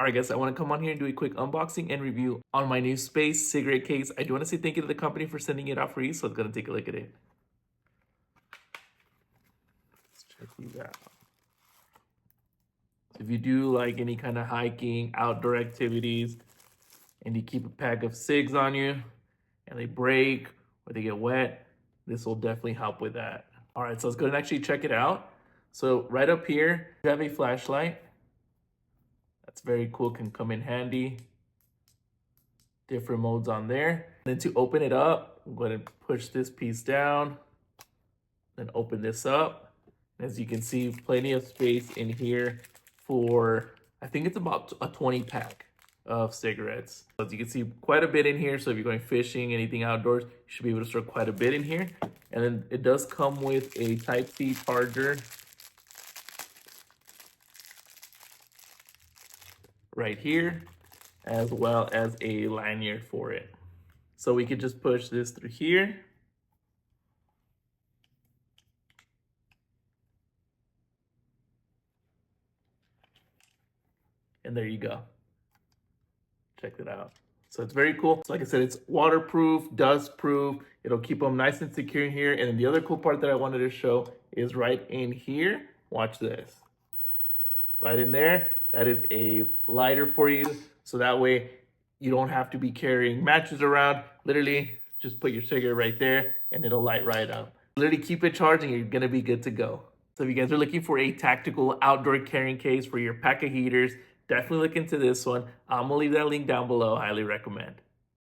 All right, guys, I want to come on here and do a quick unboxing and review on my new Space cigarette case. I do want to say thank you to the company for sending it out free, so let's go and take a look at it. Let's check these out. So if you do like any kind of hiking, outdoor activities, and you keep a pack of cigs on you, and they break or they get wet, this will definitely help with that. All right, so let's go and actually check it out. So right up here, you have a flashlight. That's very cool, can come in handy. Different modes on there. Then to open it up, I'm going to push this piece down, then open this up. As you can see, plenty of space in here for, I think it's about a 20 pack of cigarettes. As you can see, quite a bit in here. So if you're going fishing, anything outdoors, you should be able to store quite a bit in here. And then it does come with a Type-C charger right here, as well as a lanyard for it. So we could just push this through here. And there you go. Check that out. So it's very cool. So like I said, it's waterproof, dustproof. It'll keep them nice and secure in here. And then the other cool part that I wanted to show is right in here. Watch this. Right in there, that is a lighter for you. So that way you don't have to be carrying matches around. Literally just put your cigarette right there and it'll light right up. Literally keep it charged and you're gonna be good to go. So if you guys are looking for a tactical outdoor carrying case for your pack of heaters, definitely look into this one. I'm gonna leave that link down below. Highly recommend.